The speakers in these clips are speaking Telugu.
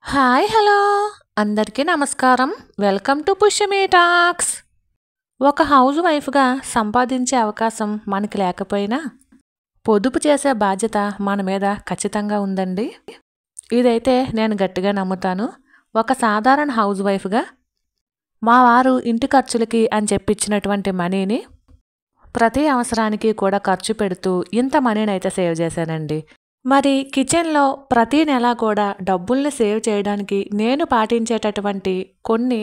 హాయ్ హలో అందరికీ నమస్కారం. Welcome to Pushyami talks. ఒక హౌస్ వైఫ్గా సంపాదించే అవకాశం మనకి లేకపోయినా పొదుపు చేసే బాధ్యత మన మీద ఖచ్చితంగా ఉందండి. ఇదైతే నేను గట్టిగా నమ్ముతాను. ఒక సాధారణ హౌస్ వైఫ్గా మా వారు ఇంటి ఖర్చులకి అని చెప్పించినటువంటి మనీని ప్రతి అవసరానికి కూడా ఖర్చు పెడుతూ ఇంత మనీని అయితే సేవ్ చేశానండి. మరి కిచెన్లో ప్రతి నెల కూడా డబ్బుల్ని సేవ్ చేయడానికి నేను పాటించేటటువంటి కొన్ని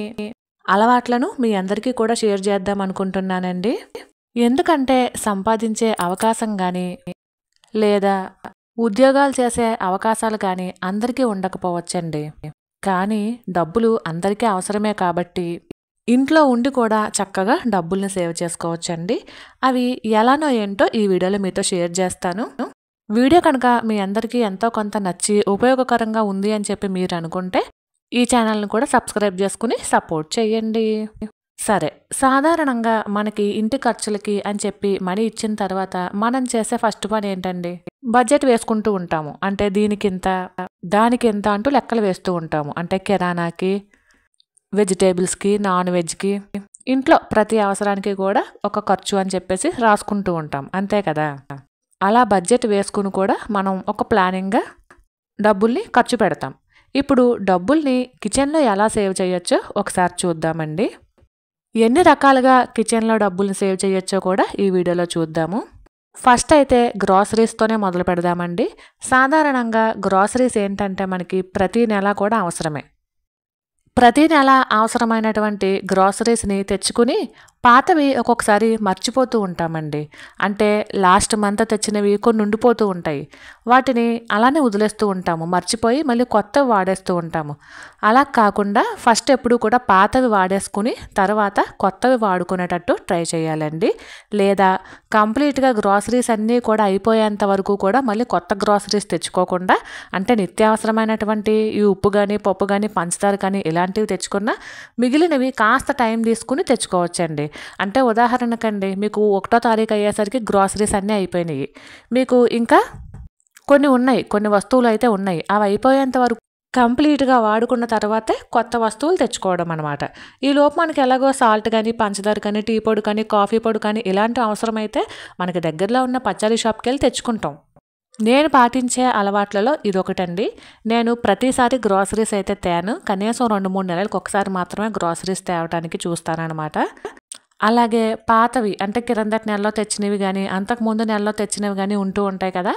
అలవాట్లను మీ అందరికీ కూడా షేర్ చేద్దాం అనుకుంటున్నానండి. ఎందుకంటే సంపాదించే అవకాశం కానీ లేదా ఉద్యోగాలు చేసే అవకాశాలు కానీ అందరికీ ఉండకపోవచ్చండి. కానీ డబ్బులు అందరికీ అవసరమే కాబట్టి ఇంట్లో ఉండి కూడా చక్కగా డబ్బుల్ని సేవ్ చేసుకోవచ్చండి. అవి ఎలానో ఏంటో ఈ వీడియోలో మీతో షేర్ చేస్తాను. వీడియో కనుక మీ అందరికీ ఎంతో కొంత నచ్చి ఉపయోగకరంగా ఉంది అని చెప్పి మీరు అనుకుంటే ఈ ఛానల్ని కూడా సబ్స్క్రైబ్ చేసుకుని సపోర్ట్ చేయండి. సరే, సాధారణంగా మనకి ఇంటి ఖర్చులకి అని చెప్పి మనీ ఇచ్చిన తర్వాత మనం చేసే ఫస్ట్ పని ఏంటండి? బడ్జెట్ వేసుకుంటూ ఉంటాము. అంటే దీనికింత దానికింత అంటూ లెక్కలు వేస్తూ ఉంటాము. అంటే కిరాణాకి, వెజిటేబుల్స్కి, నాన్ వెజ్కి, ఇంట్లో ప్రతి అవసరానికి కూడా ఒక ఖర్చు అని చెప్పేసి రాసుకుంటూ ఉంటాం. అంతే కదా? అలా బడ్జెట్ వేసుకుని కూడా మనం ఒక ప్లానింగ్గా డబ్బుల్ని ఖర్చు పెడతాం. ఇప్పుడు డబ్బుల్ని కిచెన్లో ఎలా సేవ్ చేయొచ్చో ఒకసారి చూద్దామండి. ఎన్ని రకాలుగా కిచెన్లో డబ్బుల్ని సేవ్ చేయొచ్చో కూడా ఈ వీడియోలో చూద్దాము. ఫస్ట్ అయితే గ్రాసరీస్తోనే మొదలు పెడదామండి. సాధారణంగా గ్రాసరీస్ ఏంటంటే మనకి ప్రతి నెల కూడా అవసరమే. ప్రతి నెల అవసరమైనటువంటి గ్రాసరీస్ని తెచ్చుకుని పాతవి ఒక్కొక్కసారి మర్చిపోతూ ఉంటామండి. అంటే లాస్ట్ మంత్ తెచ్చినవి కొన్ని ఉండిపోతూ ఉంటాయి. వాటిని అలానే వదిలేస్తూ ఉంటాము. మర్చిపోయి మళ్ళీ కొత్తవి వాడేస్తూ ఉంటాము. అలా కాకుండా ఫస్ట్ ఎప్పుడు కూడా పాతవి వాడేసుకుని తర్వాత కొత్తవి వాడుకునేటట్టు ట్రై చేయాలండి. లేదా కంప్లీట్గా గ్రాసరీస్ అన్నీ కూడా అయిపోయేంత వరకు కూడా మళ్ళీ కొత్త గ్రాసరీస్ తెచ్చుకోకుండా, అంటే నిత్యావసరమైనటువంటి ఈ ఉప్పు కానీ, పప్పు కానీ, పంచదార కానీ ఇలాంటివి తెచ్చుకున్నా మిగిలినవి కాస్త టైం తీసుకుని తెచ్చుకోవచ్చండి. అంటే ఉదాహరణకండి, మీకు 1వ తారీఖు అయ్యేసరికి గ్రాసరీస్ అన్నీ అయిపోయినాయి. మీకు ఇంకా కొన్ని వస్తువులు అయితే ఉన్నాయి. అవి అయిపోయేంత వరకు కంప్లీట్గా వాడుకున్న తర్వాతే కొత్త వస్తువులు తెచ్చుకోవడం అనమాట. ఈ లోపు మనకి ఎలాగో సాల్ట్ కానీ, పంచదార కానీ, టీ పొడి కానీ, కాఫీ పొడి కానీ ఇలాంటి అవసరమైతే మనకి దగ్గరలో ఉన్న పచారీ షాప్కి వెళ్ళి తెచ్చుకుంటాం. నేను పాటించే అలవాట్లలో ఇదొకటండి. నేను ప్రతిసారి గ్రాసరీస్ అయితే తేను. కనీసం 2-3 నెలలకు ఒకసారి మాత్రమే గ్రాసరీస్ తేవడానికి చూస్తానన్నమాట. అలాగే పాతవి అంటే కిందటి నెలలో తెచ్చినవి కానీ, అంతకుముందు నెలలో తెచ్చినవి కానీ ఉంటూ ఉంటాయి కదా,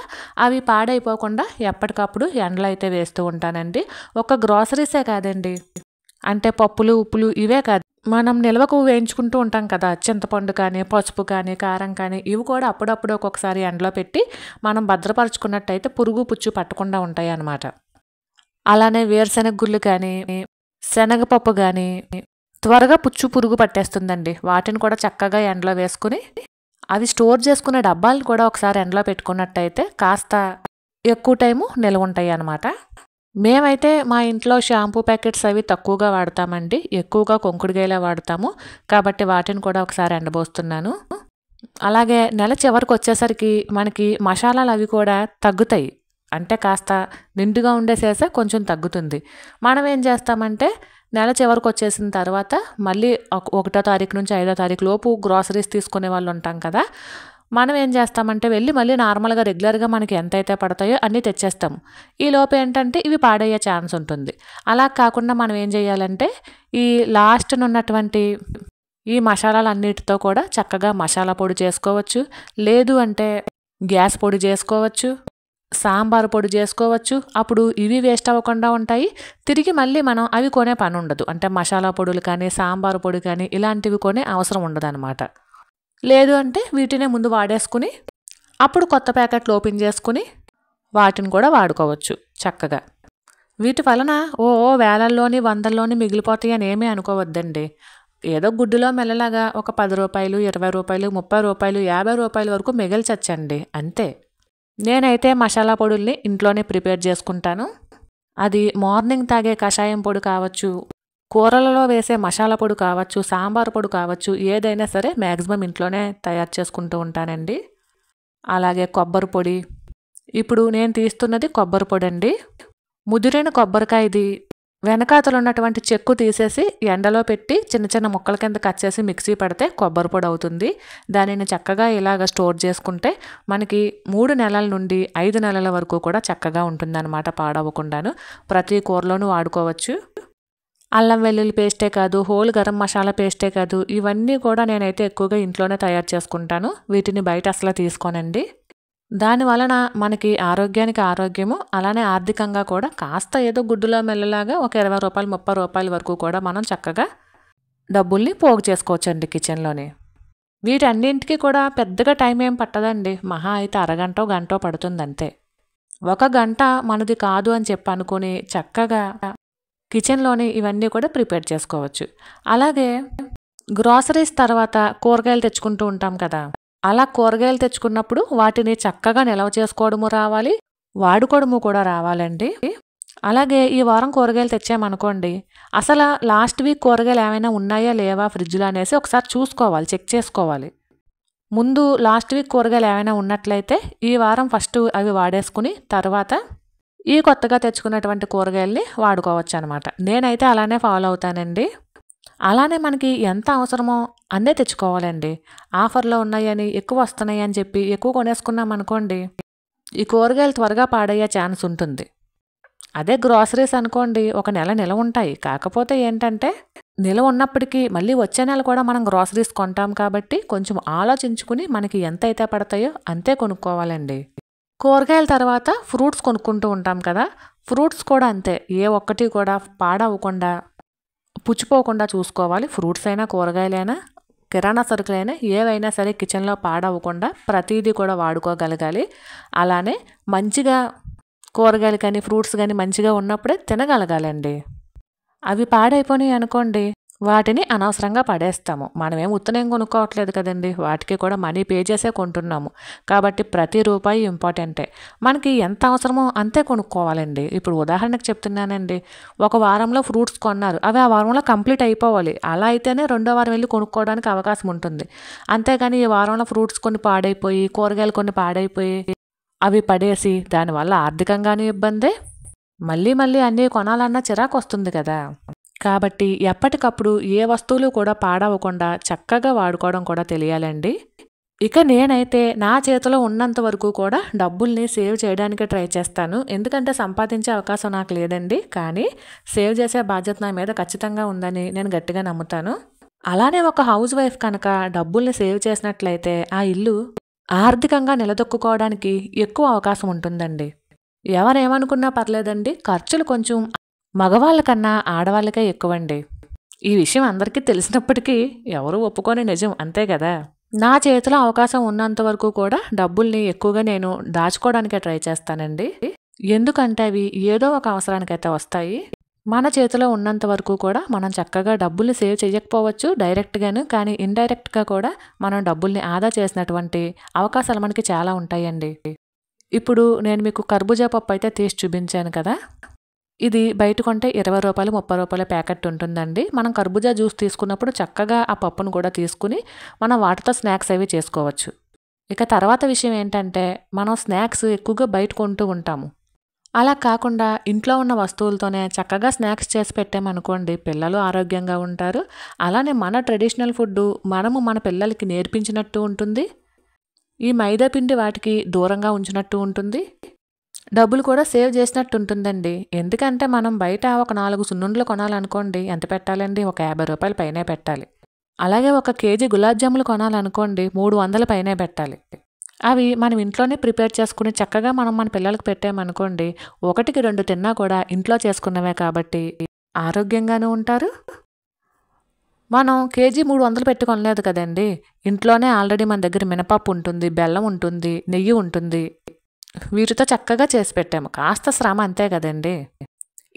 అవి పాడైపోకుండా ఎప్పటికప్పుడు ఎండలో అయితే వేస్తూ ఉంటానండి. ఒక గ్రాసరీసే కాదండి, అంటే పప్పులు, ఉప్పులు ఇవే కాదు, మనం నిల్వకు వేయించుకుంటూ ఉంటాం కదా, చింతపండు కానీ, పసుపు కానీ, కారం కానీ, ఇవి కూడా అప్పుడప్పుడు ఒక్కొక్కసారి ఎండలో పెట్టి మనం భద్రపరుచుకున్నట్టయితే పురుగు పుచ్చు పట్టకుండా ఉంటాయి అన్నమాట. అలానే వేరుశెనగ గుళ్ళు కానీ, శనగపప్పు కానీ త్వరగా పురుగు పట్టేస్తుందండి. వాటిని కూడా చక్కగా ఎండలో వేసుకుని అవి స్టోర్ చేసుకునే డబ్బాలను కూడా ఒకసారి ఎండలో పెట్టుకున్నట్టయితే కాస్త ఎక్కువ టైము నిల్వ ఉంటాయి అన్నమాట. మేమైతే మా ఇంట్లో షాంపూ ప్యాకెట్స్ అవి తక్కువగా వాడతామండి. ఎక్కువగా కుంకుడుగాయలే వాడతాము. కాబట్టి వాటిని కూడా ఒకసారి ఎండబోస్తున్నాను. అలాగే నెల చివరికి వచ్చేసరికి మనకి మసాలాలు అవి కూడా తగ్గుతాయి. అంటే కాస్త నిండుగా ఉండేసేసే కొంచెం తగ్గుతుంది. మనం ఏం చేస్తామంటే నెల చివరికి వచ్చేసిన తర్వాత మళ్ళీ 1వ తారీఖు నుంచి 5వ తారీఖు లోపు గ్రాసరీస్ తీసుకునే వాళ్ళు ఉంటాం కదా, మనం ఏం చేస్తామంటే వెళ్ళి మళ్ళీ నార్మల్గా రెగ్యులర్గా మనకి ఎంతైతే పడతాయో అన్నీ తెచ్చేస్తాము. ఈ లోపు ఏంటంటే ఇవి పాడయ్యే ఛాన్స్ ఉంటుంది. అలా కాకుండా మనం ఏం చేయాలంటే ఈ లాస్ట్న ఉన్నటువంటి ఈ మసాలాలన్నిటితో కూడా చక్కగా మసాలా పొడి చేసుకోవచ్చు. లేదు అంటే గ్యాస్ పొడి చేసుకోవచ్చు, సాంబార్ పొడి చేసుకోవచ్చు. అప్పుడు ఇవి వేస్ట్ అవ్వకుండా ఉంటాయి. తిరిగి మళ్ళీ మనం అవి కొనే పని ఉండదు. అంటే మసాలా పొడులు కానీ, సాంబార్ పొడి కానీ ఇలాంటివి కొనే అవసరం ఉండదు అనమాట. లేదు అంటే వీటినే ముందు వాడేసుకుని అప్పుడు కొత్త ప్యాకెట్లు ఓపెన్ చేసుకుని వాటిని కూడా వాడుకోవచ్చు చక్కగా. వీటి వలన వేలల్లోని, వందల్లోని మిగిలిపోతాయి అని ఏమీ అనుకోవద్దండి. ఏదో గుడ్డులో మెల్లలాగా ఒక 10 రూపాయలు, 20 రూపాయలు, 30 రూపాయలు, 50 రూపాయల వరకు మిగిల్చచ్చండి, అంతే. నేనైతే మసాలా పొడుల్ని ఇంట్లోనే ప్రిపేర్ చేసుకుంటాను. అది మార్నింగ్ తాగే కషాయం పొడి కావచ్చు, కూరలలో వేసే మసాలా పొడి కావచ్చు, సాంబార్ పొడి కావచ్చు, ఏదైనా సరే మ్యాక్సిమం ఇంట్లోనే తయారు చేసుకుంటూ ఉంటానండి. అలాగే కొబ్బరి పొడి. ఇప్పుడు నేను తీస్తున్నది కొబ్బరి పొడి అండి. ముదిరిన కొబ్బరికాయది వెనకాతలు ఉన్నటువంటి చెక్కు తీసేసి ఎండలో పెట్టి చిన్న చిన్న ముక్కల కింద కట్ చేసి మిక్సీ పడితే కొబ్బరి పొడి అవుతుంది. దానిని చక్కగా ఇలాగ స్టోర్ చేసుకుంటే మనకి 3 నెలల నుండి 5 నెలల వరకు కూడా చక్కగా ఉంటుందన్నమాట, పాడవకుండాను. ప్రతి కూరలోనూ వాడుకోవచ్చు. అల్లం వెల్లుల్లి పేస్టే కాదు, హోల్ గరం మసాలా పేస్టే కాదు, ఇవన్నీ కూడా నేనైతే ఎక్కువగా ఇంట్లోనే తయారు చేసుకుంటాను. వీటిని బయట అసలు తీసుకోనండి. దానివలన మనకి ఆరోగ్యానికి ఆరోగ్యము, అలానే ఆర్థికంగా కూడా కాస్త ఏదో గుడ్డులో మెల్లలాగా ఒక 20 రూపాయలు 30 రూపాయల వరకు కూడా మనం చక్కగా డబ్బుల్ని పోగు చేసుకోవచ్చండి కిచెన్లోనే. వీటన్నింటికి కూడా పెద్దగా టైం ఏం పట్టదండి, మహా అయితే అరగంటో గంటో పడుతుందంతే. 1 గంట మనది కాదు అని చెప్పి అనుకుని చక్కగా కిచెన్లోని ఇవన్నీ కూడా ప్రిపేర్ చేసుకోవచ్చు. అలాగే గ్రాసరీస్ తర్వాత కూరగాయలు తెచ్చుకుంటూ ఉంటాం కదా, అలా కూరగాయలు తెచ్చుకున్నప్పుడు వాటిని చక్కగా నిల్వ చేసుకోవడము రావాలి, వాడుకోవడము కూడా రావాలండి. అలాగే ఈ వారం కూరగాయలు తెచ్చామనుకోండి, అసలు లాస్ట్ వీక్ కూరగాయలు ఏమైనా ఉన్నాయా లేవా ఫ్రిడ్జ్లో అనేసి ఒకసారి చూసుకోవాలి, చెక్ చేసుకోవాలి. ముందు లాస్ట్ వీక్ కూరగాయలు ఏమైనా ఉన్నట్లయితే ఈ వారం ఫస్ట్ అవి వాడేసుకుని తర్వాత ఈ కొత్తగా తెచ్చుకున్నటువంటి కూరగాయల్ని వాడుకోవచ్చు అనమాట. నేనైతే అలానే ఫాలో అవుతానండి. అలానే మనకి ఎంత అవసరమో అన్నీ తెచ్చుకోవాలండి. ఆఫర్లో ఉన్నాయని, ఎక్కువ వస్తున్నాయి అని చెప్పి ఎక్కువ కొనేసుకున్నాం అనుకోండి, ఈ కూరగాయలు త్వరగా పాడయ్యే ఛాన్స్ ఉంటుంది. అదే గ్రాసరీస్ అనుకోండి, 1 నెల నిలవ ఉంటాయి. కాకపోతే ఏంటంటే నిలవ ఉన్నప్పటికీ మళ్ళీ వచ్చే నెల కూడా మనం గ్రాసరీస్ కొంటాం కాబట్టి కొంచెం ఆలోచించుకుని మనకి ఎంత అయితే పడతాయో అంతే కొనుక్కోవాలండి. కూరగాయల తర్వాత ఫ్రూట్స్ కొనుక్కుంటూ ఉంటాం కదా, ఫ్రూట్స్ కూడా అంతే. ఏ ఒక్కటి కూడా పాడవకుండా పుచ్చిపోకుండా చూసుకోవాలి. ఫ్రూట్స్ అయినా కూరగాయలైనా కిరాణా సరుకులైనా ఏవైనా సరే కిచెన్లో పాడవకుండా ప్రతిదీ కూడా వాడుకోగలగాలి. అలానే మంచిగా కూరగాయలు కానీ ఫ్రూట్స్ కానీ మంచిగా ఉన్నప్పుడే తినగలగాలండి. అవి పాడైపోయినాయి అనుకోండి, వాటిని అనవసరంగా పడేస్తాము. మనమేం ఉత్తనేం కొనుక్కోవట్లేదు కదండి, వాటికి కూడా మనీ పే చేసే కొంటున్నాము. కాబట్టి ప్రతి రూపాయి ఇంపార్టెంటే. మనకి ఎంత అవసరమో అంతే కొనుక్కోవాలండి. ఇప్పుడు ఉదాహరణకు చెప్తున్నానండి, 1 వారంలో ఫ్రూట్స్ కొన్నారు, అవి ఆ వారంలో కంప్లీట్ అయిపోవాలి. అలా అయితేనే 2వ వారం వెళ్ళి కొనుక్కోవడానికి అవకాశం ఉంటుంది. అంతేగాని ఈ వారంలో ఫ్రూట్స్ కొన్ని పాడైపోయి, కూరగాయలు కొన్ని పాడైపోయి అవి పడేసి దానివల్ల ఆర్థికంగానే ఇబ్బందే, మళ్ళీ మళ్ళీ అన్నీ కొనాలన్నా చిరాకు వస్తుంది కదా. కాబట్టి ఎప్పటికప్పుడు ఏ వస్తువులు కూడా పాడవకుండా చక్కగా వాడుకోవడం కూడా తెలియాలండి. ఇక నేనైతే నా చేతిలో ఉన్నంత వరకు కూడా డబ్బుల్ని సేవ్ చేయడానికి ట్రై చేస్తాను. ఎందుకంటే సంపాదించే అవకాశం నాకు లేదండి, కానీ సేవ్ చేసే బాధ్యత నా మీద ఖచ్చితంగా ఉందని నేను గట్టిగా నమ్ముతాను. అలానే ఒక హౌస్ వైఫ్ కనుక డబ్బుల్ని సేవ్ చేసినట్లయితే ఆ ఇల్లు ఆర్థికంగా నిలదొక్కుకోవడానికి ఎక్కువ అవకాశం ఉంటుందండి. ఎవరేమనుకున్నా పర్లేదండి, ఖర్చులు కొంచెం మగవాళ్ళ కన్నా ఆడవాళ్ళకే ఎక్కువండి. ఈ విషయం అందరికీ తెలిసినప్పటికీ ఎవరు ఒప్పుకోని నిజం, అంతే కదా. నా చేతిలో అవకాశం ఉన్నంత వరకు కూడా డబ్బుల్ని ఎక్కువగా నేను దాచుకోవడానికే ట్రై చేస్తానండి. ఎందుకంటే అవి ఏదో ఒక అవసరానికైతే వస్తాయి. మన చేతిలో ఉన్నంత వరకు కూడా మనం చక్కగా డబ్బుల్ని సేవ్ చేయకపోవచ్చు డైరెక్ట్గాను, కానీ ఇండైరెక్ట్గా కూడా మనం డబ్బుల్ని ఆదా చేసినటువంటి అవకాశాలు మనకి చాలా ఉంటాయండి. ఇప్పుడు నేను మీకు కర్బూజా పప్పు అయితే తీసి చూపించాను కదా, ఇది బయట కొంటే 20 రూపాయలు 30 రూపాయల ప్యాకెట్ ఉంటుందండి. మనం కర్బూజా జ్యూస్ తీసుకున్నప్పుడు చక్కగా ఆ పప్పును కూడా తీసుకుని మనం వాటితో స్నాక్స్ అవి చేసుకోవచ్చు. ఇక తర్వాత విషయం ఏంటంటే, మనం స్నాక్స్ ఎక్కువగా బయట కొంటూ ఉంటాము. అలా కాకుండా ఇంట్లో ఉన్న వస్తువులతోనే చక్కగా స్నాక్స్ చేసి పెట్టామనుకోండి, పిల్లలు ఆరోగ్యంగా ఉంటారు. అలానే మన ట్రెడిషనల్ ఫుడ్డు మనము మన పిల్లలకి నేర్పించినట్టు ఉంటుంది, ఈ మైదా పిండి వాటికి దూరంగా ఉంచినట్టు ఉంటుంది, డబ్బులు కూడా సేవ్ చేసినట్టు ఉంటుందండి. ఎందుకంటే మనం బయట ఒక 4 సున్నుండలు కొనాలనుకోండి, ఎంత పెట్టాలండి, ఒక 50 రూపాయలు పైనే పెట్టాలి. అలాగే 1 కేజీ గులాబ్ జాములు కొనాలనుకోండి 300 పైనే పెట్టాలి. అవి మనం ఇంట్లోనే ప్రిపేర్ చేసుకుని చక్కగా మనం మన పిల్లలకు పెట్టామనుకోండి, 1కి 2 తిన్నా కూడా ఇంట్లో చేసుకున్నవే కాబట్టి ఆరోగ్యంగానూ ఉంటారు. మనం కేజీ 300 పెట్టి కొనలేదు కదండి, ఇంట్లోనే ఆల్రెడీ మన దగ్గర మినపప్పు ఉంటుంది, బెల్లం ఉంటుంది, నెయ్యి ఉంటుంది, వీటితో చక్కగా చేసి పెట్టాము. కాస్త శ్రమ అంతే కదండి.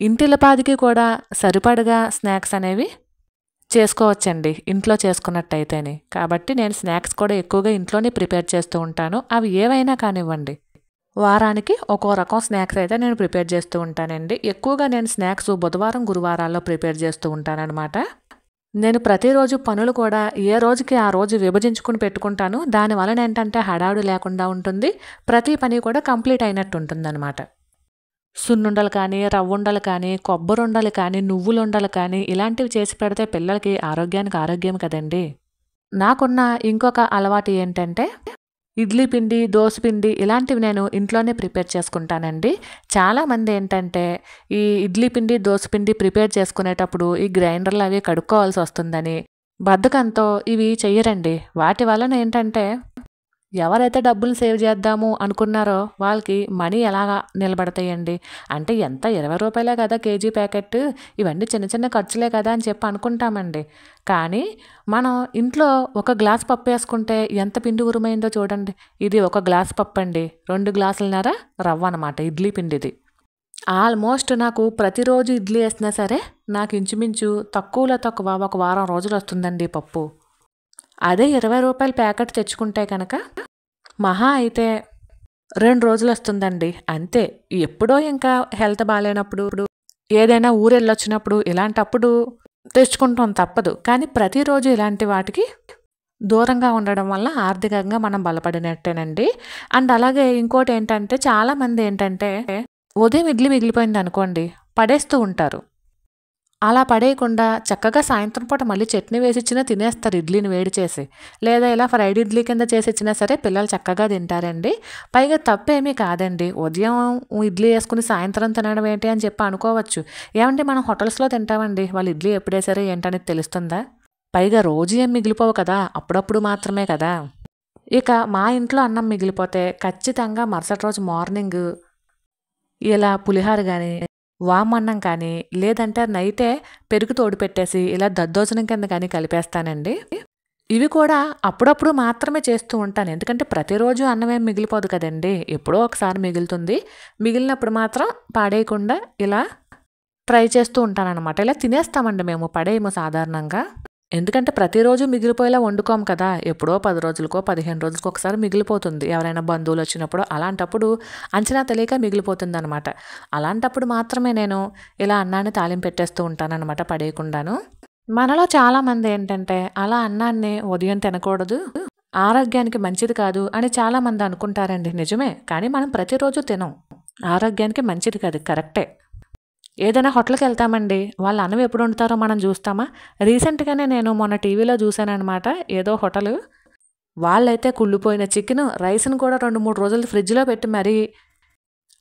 ఇంటిల్లపాదికి కూడా సరిపడగా స్నాక్స్ అనేవి చేసుకోవచ్చండి ఇంట్లో చేసుకున్నట్టయితేనే. కాబట్టి నేను స్నాక్స్ కూడా ఎక్కువగా ఇంట్లోనే ప్రిపేర్ చేస్తూ ఉంటాను. అవి ఏవైనా కానివ్వండి, వారానికి ఒక్కో రకం స్నాక్స్ అయితే నేను ప్రిపేర్ చేస్తూ ఉంటానండి. ఎక్కువగా నేను స్నాక్స్ బుధవారం గురువారాల్లో ప్రిపేర్ చేస్తూ ఉంటానన్నమాట. నేను ప్రతిరోజు పనులు కూడా ఏ రోజుకి ఆ రోజు విభజించుకుని పెట్టుకుంటాను. దానివలన ఏంటంటే హడావుడి లేకుండా ఉంటుంది, ప్రతి పని కూడా కంప్లీట్ అయినట్టు ఉంటుందన్నమాట. సున్నుండలు కానీ, రవ్వుండలు కానీ, కొబ్బరుండలు కానీ, నువ్వులుండలు కానీ ఇలాంటివి చేసి పెడితే పిల్లలకి ఆరోగ్యానికి ఆరోగ్యం కదండీ! నాకున్న ఇంకొక అలవాటు ఏంటంటే ఇడ్లీ పిండి, దోస పిండి ఇలాంటివి నేను ఇంట్లోనే ప్రిపేర్ చేసుకుంటానండి. చాలామంది ఏంటంటే ఈ ఇడ్లీ పిండి, దోస పిండి ప్రిపేర్ చేసుకునేటప్పుడు ఈ గ్రైండర్లు అవి కడుక్కోవాల్సి వస్తుందని బద్ధకంతో ఇవి చెయ్యరండి. వాటి వలన ఏంటంటే ఎవరైతే డబ్బులు సేవ్ చేద్దాము అనుకున్నారో వాళ్ళకి మనీ ఎలాగా నిలబడతాయండి. అంటే ఎంత ₹20 కదా కేజీ ప్యాకెట్, ఇవన్నీ చిన్న చిన్న ఖర్చులే కదా అని చెప్పి అనుకుంటామండి. కానీ మనం ఇంట్లో ఒక గ్లాస్ పప్పు వేసుకుంటే ఎంత పిండి ఉరుమైందో చూడండి. ఇది ఒక గ్లాస్ పప్పు అండి, 2 గ్లాసులన్నర రవ్వ అనమాట ఇడ్లీ పిండిది. ఆల్మోస్ట్ నాకు ప్రతిరోజు ఇడ్లీ వేసినా సరే నాకు ఇంచుమించు తక్కువలో తక్కువ ఒక వారం రోజులు వస్తుందండి పప్పు. అదే ₹20 ప్యాకెట్ తెచ్చుకుంటే కనుక మహా అయితే 2 రోజులు వస్తుందండి అంతే. ఎప్పుడో ఇంకా హెల్త్ బాగాలేనప్పుడు, ఏదైనా ఊరెళ్ళొచ్చినప్పుడు ఇలాంటప్పుడు తెచ్చుకుంటాం తప్పదు. కానీ ప్రతిరోజు ఇలాంటి వాటికి దూరంగా ఉండడం వల్ల ఆర్థికంగా మనం బలపడినట్టేనండి. అండ్ అలాగే ఇంకోటి ఏంటంటే చాలామంది ఏంటంటే ఉదయం ఇడ్లీ మిగిలిపోయింది అనుకోండి పడేస్తూ ఉంటారు. అలా పడేయకుండా చక్కగా సాయంత్రం పూట మళ్ళీ చట్నీ వేసి ఇచ్చినా తినేస్తారు ఇడ్లీని వేడి చేసి. లేదా ఇలా ఫ్రైడ్ ఇడ్లీ కింద చేసి ఇచ్చినా సరే పిల్లలు చక్కగా తింటారండి. పైగా తప్పేమీ కాదండి. ఉదయం ఇడ్లీ వేసుకుని సాయంత్రం తినడం ఏంటి అని చెప్పి అనుకోవచ్చు. ఏమంటే మనం హోటల్స్లో తింటామండి, వాళ్ళు ఇడ్లీ ఎప్పుడు వేసారో ఏంటనేది తెలుస్తుందా? పైగా రోజు ఏం మిగిలిపోవు కదా, అప్పుడప్పుడు మాత్రమే కదా. ఇక మా ఇంట్లో అన్నం మిగిలిపోతే ఖచ్చితంగా మరుసటి రోజు మార్నింగ్ ఇలా పులిహార కానీ, వామన్నం కానీ, లేదంటే నైటే పెరుగు తోడు పెట్టేసి ఇలా దద్దోజనం కింద కానీ కలిపేస్తానండి. ఇవి కూడా అప్పుడప్పుడు మాత్రమే చేస్తూ ఉంటాను. ఎందుకంటే ప్రతిరోజు అన్నమేం మిగిలిపోదు కదండి, ఎప్పుడో ఒకసారి మిగులుతుంది. మిగిలినప్పుడు మాత్రం పాడేయకుండా ఇలా ట్రై చేస్తూ ఉంటానన్నమాట. ఇలా తినేస్తామండి మేము, పడేయము సాధారణంగా. ఎందుకంటే ప్రతిరోజు మిగిలిపోయేలా వండుకోము కదా, ఎప్పుడో 10 రోజులకో 15 రోజులకో ఒకసారి మిగిలిపోతుంది. ఎవరైనా బంధువులు వచ్చినప్పుడు అలాంటప్పుడు అంచనా తెలియక మిగిలిపోతుంది అనమాట. అలాంటప్పుడు మాత్రమే నేను ఇలా అన్నాన్ని తాలింపు పెట్టేస్తూ ఉంటానన్నమాట పడేయకుండాను. మనలో చాలామంది ఏంటంటే అలా అన్నాన్ని ఉదయం తినకూడదు, ఆరోగ్యానికి మంచిది కాదు అని చాలామంది అనుకుంటారండి. నిజమే, కానీ మనం ప్రతిరోజు తినం, ఆరోగ్యానికి మంచిది కాదు, కరెక్టే. ఏదైనా హోటల్కి వెళ్తామండి, వాళ్ళు అన్నం ఎప్పుడు వండుతారో మనం చూస్తామా? రీసెంట్గానే నేను మొన్న టీవీలో చూశానమాట. ఏదో హోటలు వాళ్ళైతే కుళ్ళిపోయిన చికెన్ రైస్ని కూడా 2-3 రోజులు ఫ్రిడ్జ్లో పెట్టి మరీ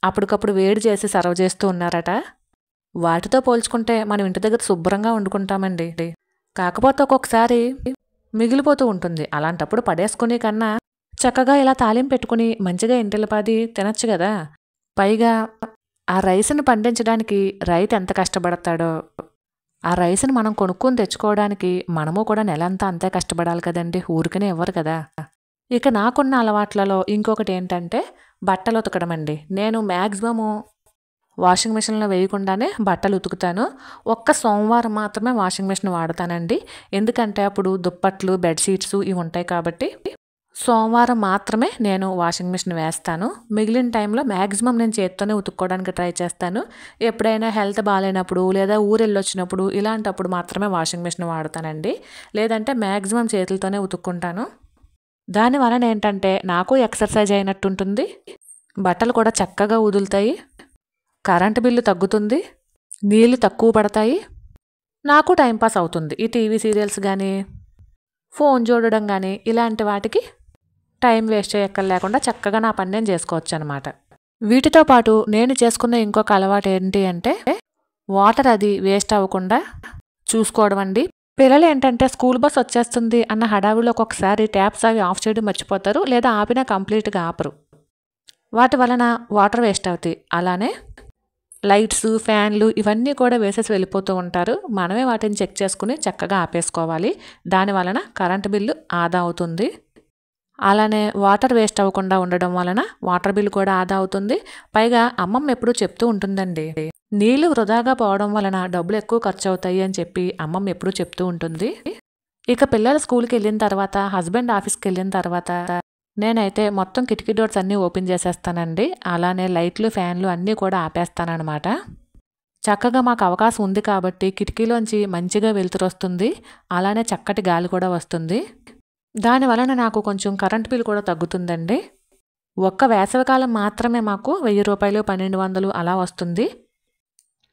అప్పటికప్పుడు వేడి చేసి సర్వ్ చేస్తూ ఉన్నారట. వాటితో పోల్చుకుంటే మనం ఇంటి దగ్గర శుభ్రంగా వండుకుంటామండి. కాకపోతే ఒక్కొక్కసారి మిగిలిపోతూ ఉంటుంది. అలాంటప్పుడు పడేసుకునే కన్నా చక్కగా ఇలా తాలింపు పెట్టుకుని మంచిగా ఇంటిల్లిపాది తినచ్చు కదా. పైగా ఆ రైస్ని పండించడానికి రైతు ఎంత కష్టపడతాడో, ఆ రైస్ని మనం కొనుక్కొని తెచ్చుకోవడానికి మనము కూడా నెలంతా అంతే కష్టపడాలి కదండి, ఊరికనే ఇవ్వరు కదా. ఇక నాకున్న అలవాట్లలో ఇంకొకటి ఏంటంటే బట్టలు ఉతకడం అండి. నేను మ్యాక్సిమము వాషింగ్ మిషన్లో వేయకుండానే బట్టలు ఉతుకుతాను. ఒక్క సోమవారం మాత్రమే వాషింగ్ మిషన్ వాడతానండి. ఎందుకంటే అప్పుడు దుప్పట్లు, బెడ్షీట్స్ ఇవి ఉంటాయి కాబట్టి సోమవారం మాత్రమే నేను వాషింగ్ మిషన్ వేస్తాను. మిగిలిన టైంలో మ్యాక్సిమం నేను చేత్తోనే ఉతుక్కోవడానికి ట్రై చేస్తాను. ఎప్పుడైనా హెల్త్ బాగాలేనప్పుడు లేదా ఊరెళ్ళొచ్చినప్పుడు ఇలాంటప్పుడు మాత్రమే వాషింగ్ మిషన్ వాడతానండి. లేదంటే మ్యాక్సిమం చేతులతోనే ఉతుక్కుంటాను. దానివలన ఏంటంటే నాకు ఎక్సర్సైజ్ అయినట్టుంటుంది, బట్టలు కూడా చక్కగా వదులుతాయి, కరెంటు బిల్లు తగ్గుతుంది, నీళ్ళు తక్కువ పడతాయి, నాకు టైంపాస్ అవుతుంది. ఈ టీవీ సీరియల్స్ కానీ, ఫోన్ చూడడం కానీ ఇలాంటి వాటికి టైం వేస్ట్ చేయక్కర్లేకుండా చక్కగా నా పని నేను చేసుకోవచ్చు అనమాట. వీటితో పాటు నేను చేసుకున్న ఇంకొక అలవాటు ఏంటి అంటే వాటర్ అది వేస్ట్ అవ్వకుండా చూసుకోవడం అండి. పిల్లలు ఏంటంటే స్కూల్ బస్ వచ్చేస్తుంది అన్న హడావిడిలో ఒక్కొక్కసారి ట్యాప్స్ అవి ఆఫ్ చేయడం మర్చిపోతారు, లేదా ఆపినా కంప్లీట్గా ఆపరు. వాటి వలన వాటర్ వేస్ట్ అవుతాయి. అలానే లైట్స్, ఫ్యాన్లు ఇవన్నీ కూడా వేసేసి వెళ్ళిపోతూ ఉంటారు. మనమే వాటిని చెక్ చేసుకుని చక్కగా ఆపేసుకోవాలి. దానివలన కరెంటు బిల్లు ఆదా అవుతుంది. అలానే వాటర్ వేస్ట్ అవ్వకుండా ఉండడం వలన వాటర్ బిల్ కూడా ఆదా అవుతుంది. పైగా అమ్మమ్మ ఎప్పుడూ చెప్తూ ఉంటుందండి, నీళ్లు వృధాగా పోవడం వలన డబ్బులు ఎక్కువ ఖర్చు అవుతాయి అని చెప్పి అమ్మమ్మ ఎప్పుడూ చెప్తూ ఉంటుంది. ఇక పిల్లలు స్కూల్కి వెళ్ళిన తర్వాత, హస్బెండ్ ఆఫీస్కి వెళ్ళిన తర్వాత నేనైతే మొత్తం కిటికీ డోర్స్ అన్నీ ఓపెన్ చేసేస్తానండి. అలానే లైట్లు, ఫ్యాన్లు అన్నీ కూడా ఆపేస్తానమాట. చక్కగా మాకు అవకాశం ఉంది కాబట్టి కిటికీలోంచి మంచిగా వెలుతురు వస్తుంది, అలానే చక్కటి గాలి కూడా వస్తుంది. దానివలన నాకు కొంచెం కరెంట్ బిల్ కూడా తగ్గుతుందండి. ఒక్క వేసవికాలం మాత్రమే మాకు 1000 రూపాయలు 1200 అలా వస్తుంది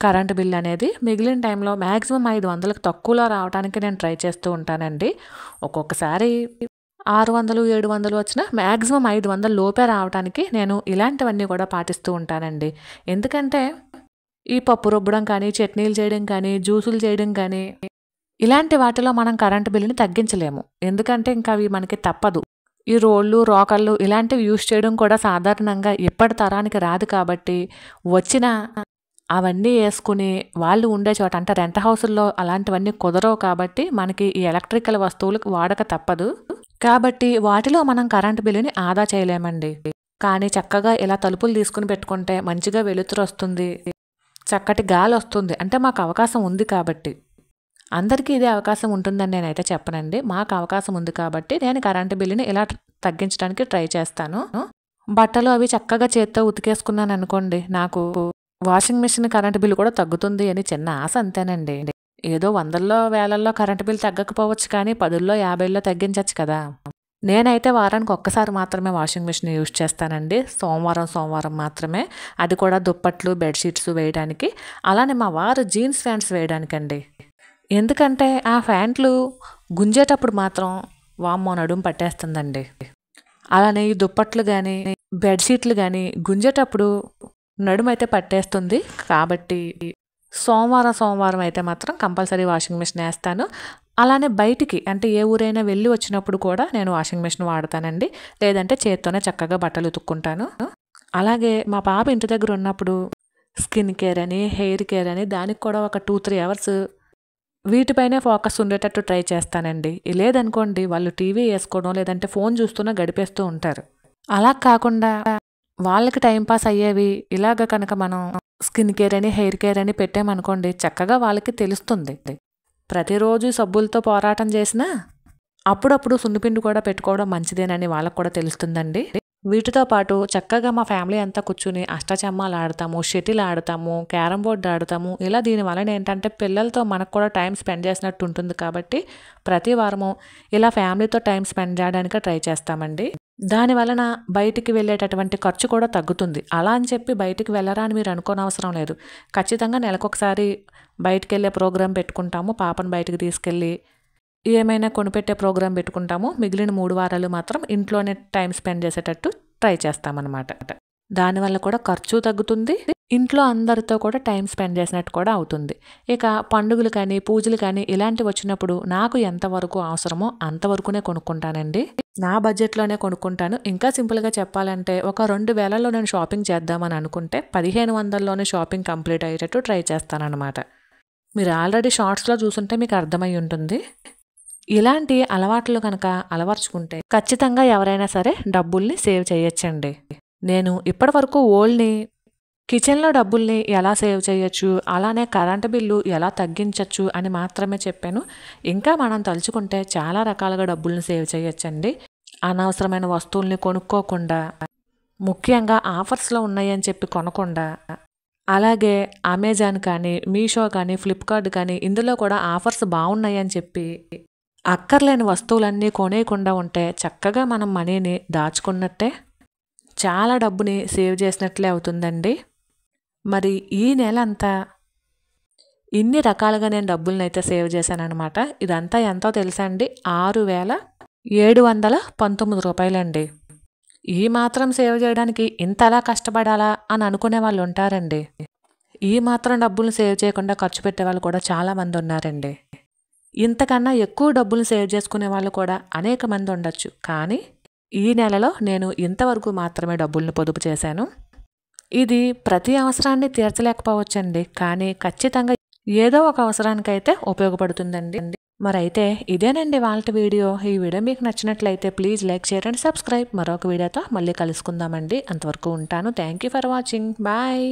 కరెంటు బిల్ అనేది. మిగిలిన టైంలో మ్యాక్సిమం 500కి తక్కువలో రావడానికి నేను ట్రై చేస్తూ ఉంటానండి. ఒక్కొక్కసారి 600 700 వచ్చినా మ్యాక్సిమం 500 లోపే రావడానికి నేను ఇలాంటివన్నీ కూడా పాటిస్తూ ఉంటానండి. ఎందుకంటే ఈ పప్పు రుబ్బడం కానీ, చట్నీలు చేయడం కానీ, జ్యూసులు చేయడం కానీ ఇలాంటి వాటిలో మనం కరెంటు బిల్లుని తగ్గించలేము. ఎందుకంటే ఇంకా అవి మనకి తప్పదు. ఈ రోళ్ళు, రోకళ్ళు ఇలాంటివి యూజ్ చేయడం కూడా సాధారణంగా ఇప్పటి తరానికి రాదు కాబట్టి వచ్చిన అవన్నీ వేసుకుని వాళ్ళు ఉండే చోట అంటే రెంట్ హౌసుల్లో అలాంటివన్నీ కుదరవు కాబట్టి మనకి ఈ ఎలక్ట్రికల్ వస్తువులకు వాడక తప్పదు. కాబట్టి వాటిలో మనం కరెంటు బిల్లుని ఆదా చేయలేమండి. కానీ చక్కగా ఇలా తలుపులు తీసుకుని పెట్టుకుంటే మంచిగా వెలుతురు వస్తుంది, చక్కటి గాలి వస్తుంది. అంటే మాకు అవకాశం ఉంది కాబట్టి. అందరికీ ఇదే అవకాశం ఉంటుందని నేనైతే చెప్పనండి. మాకు అవకాశం ఉంది కాబట్టి నేను కరెంటు బిల్లుని ఇలా తగ్గించడానికి ట్రై చేస్తాను. బట్టలు అవి చక్కగా చేత్తో ఉతికేసుకున్నాను అనుకోండి, నాకు వాషింగ్ మిషన్ కరెంటు బిల్లు కూడా తగ్గుతుంది అని చిన్న ఆశ అంతేనండి. ఏదో 100లో 1000లో కరెంటు బిల్లు తగ్గకపోవచ్చు కానీ 10లో 50లో తగ్గించవచ్చు కదా. నేనైతే వారానికి ఒక్కసారి మాత్రమే వాషింగ్ మిషన్ యూజ్ చేస్తానండి. సోమవారం మాత్రమే. అది కూడా దుప్పట్లు, బెడ్షీట్స్ వేయడానికి, అలానే మా వారు జీన్స్ ప్యాంట్స్ వేయడానికండి. ఎందుకంటే ఆ ప్యాంట్లు గుంజేటప్పుడు మాత్రం వామ్మో నడుము పట్టేస్తుందండి. అలానే ఈ దుప్పట్లు కానీ, బెడ్షీట్లు కానీ గుంజేటప్పుడు నడుము అయితే పట్టేస్తుంది. కాబట్టి సోమవారం అయితే మాత్రం కంపల్సరీ వాషింగ్ మిషన్ వేస్తాను. అలానే బయటికి అంటే ఏ ఊరైనా వెళ్ళి వచ్చినప్పుడు కూడా నేను వాషింగ్ మిషన్ వాడతానండి. లేదంటే చేత్తోనే చక్కగా బట్టలు ఉతుక్కుంటాను. అలాగే మా పాప ఇంటి దగ్గర ఉన్నప్పుడు స్కిన్ కేర్ అని, హెయిర్ కేర్ అని దానికి కూడా ఒక 2-3 అవర్స్ వీటిపైనే ఫోకస్ ఉండేటట్టు ట్రై చేస్తానండి. లేదనుకోండి వాళ్ళు టీవీ వేసుకోవడం లేదంటే ఫోన్ చూస్తూనే గడిపేస్తూ ఉంటారు. అలా కాకుండా వాళ్ళకి టైంపాస్ అయ్యేవి ఇలాగ కనుక మనం స్కిన్ కేర్ అని, హెయిర్ కేర్ అని పెట్టామనుకోండి చక్కగా వాళ్ళకి తెలుస్తుంది. ప్రతిరోజు సబ్బులతో పోరాటం చేసినా అప్పుడప్పుడు సున్నిపిండి కూడా పెట్టుకోవడం మంచిదేనని వాళ్ళకు కూడా తెలుస్తుందండి. వీటితో పాటు చక్కగా మా ఫ్యామిలీ అంతా కూర్చుని అష్టాచమ్మాలు ఆడతాము, షటిల్ ఆడతాము, క్యారమ్ బోర్డు ఆడతాము. ఇలా దీనివలన ఏంటంటే పిల్లలతో మనకు కూడా టైం స్పెండ్ చేసినట్టు ఉంటుంది కాబట్టి ప్రతి వారము ఇలా ఫ్యామిలీతో టైం స్పెండ్ చేయడానికి ట్రై చేస్తామండి. దానివలన బయటికి వెళ్ళేటటువంటి ఖర్చు కూడా తగ్గుతుంది. అలా అని చెప్పి బయటికి వెళ్ళరా అని మీరు అనుకోనవసరం లేదు. ఖచ్చితంగా నెలకొకసారి బయటికి వెళ్ళే ప్రోగ్రాం పెట్టుకుంటాము. పాపను బయటికి తీసుకెళ్ళి ఏమైనా కొనిపెట్టే ప్రోగ్రాం పెట్టుకుంటాము. మిగిలిన 3 వారాలు మాత్రం ఇంట్లోనే టైం స్పెండ్ చేసేటట్టు ట్రై చేస్తామన్నమాట. దానివల్ల కూడా ఖర్చు తగ్గుతుంది, ఇంట్లో అందరితో కూడా టైం స్పెండ్ చేసినట్టు కూడా అవుతుంది. ఇక పండుగలు కానీ, పూజలు కానీ ఇలాంటివి వచ్చినప్పుడు నాకు ఎంతవరకు అవసరమో అంతవరకునే కొనుక్కుంటానండి. నా బడ్జెట్లోనే కొనుక్కుంటాను. ఇంకా సింపుల్గా చెప్పాలంటే ఒక 2000లో నేను షాపింగ్ చేద్దామని అనుకుంటే 1500లోనే షాపింగ్ కంప్లీట్ అయ్యేటట్టు ట్రై చేస్తానన్నమాట. మీరు ఆల్రెడీ షార్ట్స్లో చూసుంటే మీకు అర్థమై ఉంటుంది. ఇలాంటి అలవాట్లు కనుక అలవర్చుకుంటే ఖచ్చితంగా ఎవరైనా సరే డబ్బుల్ని సేవ్ చేయొచ్చండి. నేను ఇప్పటి వరకు ఓల్ని కిచెన్లో డబ్బుల్ని ఎలా సేవ్ చేయొచ్చు, అలానే కరెంటు బిల్లు ఎలా తగ్గించవచ్చు అని మాత్రమే చెప్పాను. ఇంకా మనం తలుచుకుంటే చాలా రకాలుగా డబ్బుల్ని సేవ్ చేయొచ్చండి. అనవసరమైన వస్తువుల్ని కొనుక్కోకుండా, ముఖ్యంగా ఆఫర్స్లో ఉన్నాయని చెప్పి కొనకుండా, అలాగే అమెజాన్ కానీ, మీషో కానీ, ఫ్లిప్కార్ట్ కానీ ఇందులో కూడా ఆఫర్స్ బాగున్నాయని చెప్పి అక్కర్లేని వస్తువులన్నీ కొనేయకుండా ఉంటే చక్కగా మనం మనీని దాచుకున్నట్టే, చాలా డబ్బుని సేవ్ చేసినట్లే అవుతుందండి. మరి ఈ నెల అంతా ఇన్ని రకాలుగా నేను డబ్బులను అయితే సేవ్ చేశానమాట. ఇదంతా ఎంతో తెలుసా అండి? 6719 రూపాయలండి. ఈ మాత్రం సేవ్ చేయడానికి ఇంతలా కష్టపడాలా అని అనుకునే వాళ్ళు ఉంటారండి. ఈ మాత్రం డబ్బులు సేవ్ చేయకుండా ఖర్చు పెట్టే వాళ్ళు కూడా చాలామంది ఉన్నారండి. ఇంతకన్నా ఎక్కువ డబ్బులు సేవ్ చేసుకునే వాళ్ళు కూడా అనేక మంది ఉండొచ్చు. కానీ ఈ నెలలో నేను ఇంతవరకు మాత్రమే డబ్బుల్ని పొదుపు చేశాను. ఇది ప్రతి అవసరాన్ని తీర్చలేకపోవచ్చండి, కానీ ఖచ్చితంగా ఏదో ఒక అవసరానికైతే ఉపయోగపడుతుందండి. మరైతే ఇదేనండి వాళ్ళ వీడియో. ఈ వీడియో మీకు నచ్చినట్లయితే please like, share and subscribe. మరొక వీడియోతో మళ్ళీ కలుసుకుందామండి. అంతవరకు ఉంటాను. Thank you for watching. Bye.